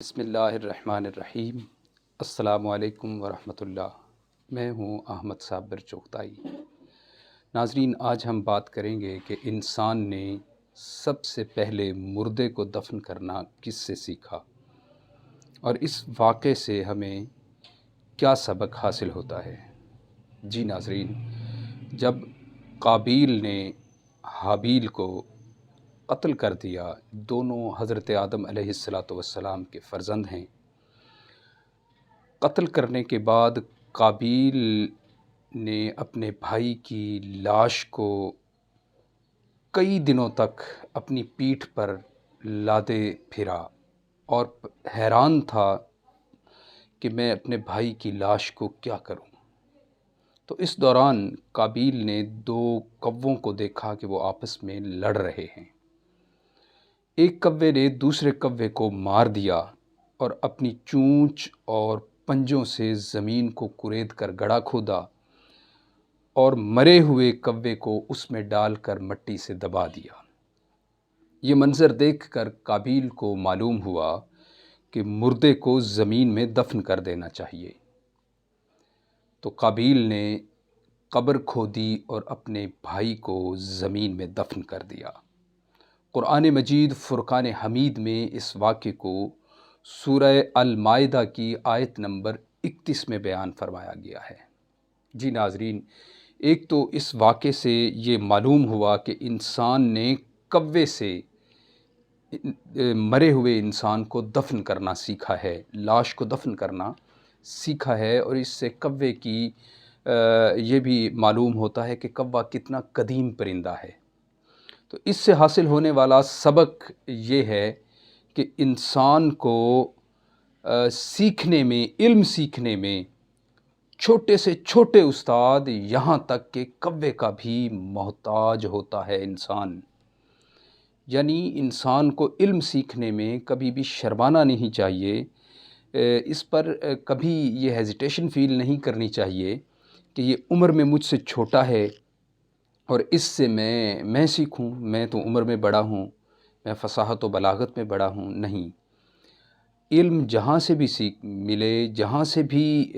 بسم اللہ الرحمن الرحیم۔ السلام علیکم ورحمۃ اللہ۔ میں ہوں احمد صابر چغتائی۔ ناظرین، آج ہم بات کریں گے کہ انسان نے سب سے پہلے مردے کو دفن کرنا کس سے سیکھا اور اس واقعے سے ہمیں کیا سبق حاصل ہوتا ہے۔ جی ناظرین، جب قابیل نے حابیل کو قتل کر دیا، دونوں حضرت آدم علیہ السلام کے فرزند ہیں۔ قتل کرنے کے بعد قابیل نے اپنے بھائی کی لاش کو کئی دنوں تک اپنی پیٹھ پر لادے پھرا اور حیران تھا کہ میں اپنے بھائی کی لاش کو کیا کروں۔ تو اس دوران قابیل نے دو کووں کو دیکھا کہ وہ آپس میں لڑ رہے ہیں۔ ایک کوے نے دوسرے کوے کو مار دیا اور اپنی چونچ اور پنجوں سے زمین کو کورید کر گڑھا کھودا اور مرے ہوئے کوے کو اس میں ڈال کر مٹی سے دبا دیا۔ یہ منظر دیکھ کر قابیل کو معلوم ہوا کہ مردے کو زمین میں دفن کر دینا چاہیے۔ تو قابیل نے قبر کھودی اور اپنے بھائی کو زمین میں دفن کر دیا۔ قرآن مجید فرقان حمید میں اس واقعے کو سورہ المائدہ کی آیت نمبر 31 میں بیان فرمایا گیا ہے۔ جی ناظرین، ایک تو اس واقعے سے یہ معلوم ہوا کہ انسان نے کوے سے مرے ہوئے انسان کو دفن کرنا سیکھا ہے، لاش کو دفن کرنا سیکھا ہے، اور اس سے کوے کی یہ بھی معلوم ہوتا ہے کہ کوا کتنا قدیم پرندہ ہے۔ تو اس سے حاصل ہونے والا سبق یہ ہے کہ انسان کو سیکھنے میں، علم سیکھنے میں چھوٹے سے چھوٹے استاد یہاں تک کہ کوے کا بھی محتاج ہوتا ہے انسان۔ یعنی انسان کو علم سیکھنے میں کبھی بھی شرمانا نہیں چاہیے، اس پر کبھی یہ ہیزیٹیشن فیل نہیں کرنی چاہیے کہ یہ عمر میں مجھ سے چھوٹا ہے اور اس سے میں سیکھوں، میں تو عمر میں بڑا ہوں، میں فصاحت و بلاغت میں بڑا ہوں۔ نہیں، علم جہاں سے بھی ملے، جہاں سے بھی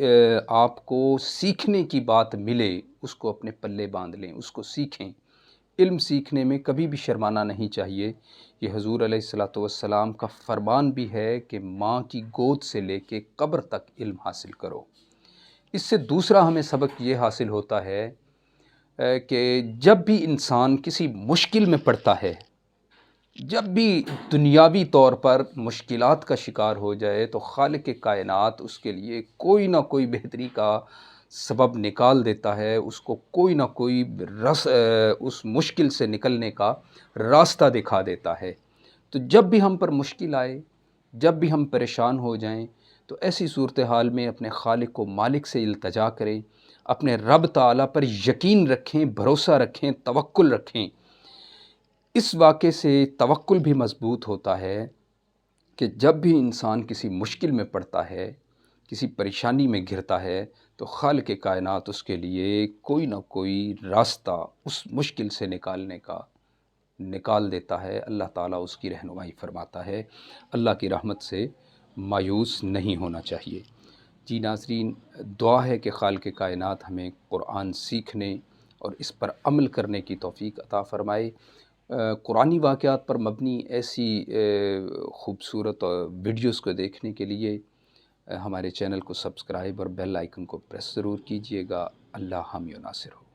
آپ کو سیکھنے کی بات ملے، اس کو اپنے پلے باندھ لیں، اس کو سیکھیں۔ علم سیکھنے میں کبھی بھی شرمانا نہیں چاہیے۔ یہ حضور علیہ السلام کا فرمان بھی ہے کہ ماں کی گود سے لے کے قبر تک علم حاصل کرو۔ اس سے دوسرا ہمیں سبق یہ حاصل ہوتا ہے کہ جب بھی انسان کسی مشکل میں پڑتا ہے، جب بھی دنیاوی طور پر مشکلات کا شکار ہو جائے، تو خالق کائنات اس کے لیے کوئی نہ کوئی بہتری کا سبب نکال دیتا ہے، اس کو کوئی نہ کوئی اس مشکل سے نکلنے کا راستہ دکھا دیتا ہے۔ تو جب بھی ہم پر مشکل آئے، جب بھی ہم پریشان ہو جائیں، تو ایسی صورتحال میں اپنے خالق و مالک سے التجا کریں، اپنے رب تعالیٰ پر یقین رکھیں، بھروسہ رکھیں، توکل رکھیں۔ اس واقعے سے توکل بھی مضبوط ہوتا ہے کہ جب بھی انسان کسی مشکل میں پڑتا ہے، کسی پریشانی میں گھرتا ہے، تو خالق کائنات اس کے لیے کوئی نہ کوئی راستہ اس مشکل سے نکالنے کا نکال دیتا ہے۔ اللہ تعالیٰ اس کی رہنمائی فرماتا ہے۔ اللہ کی رحمت سے مایوس نہیں ہونا چاہیے۔ جی ناظرین، دعا ہے کہ خالق کائنات ہمیں قرآن سیکھنے اور اس پر عمل کرنے کی توفیق عطا فرمائے۔ قرآنی واقعات پر مبنی ایسی خوبصورت ویڈیوز کو دیکھنے کے لیے ہمارے چینل کو سبسکرائب اور بیل آئیکن کو پریس ضرور کیجیے گا۔ اللہ حامی و ناصر ہو۔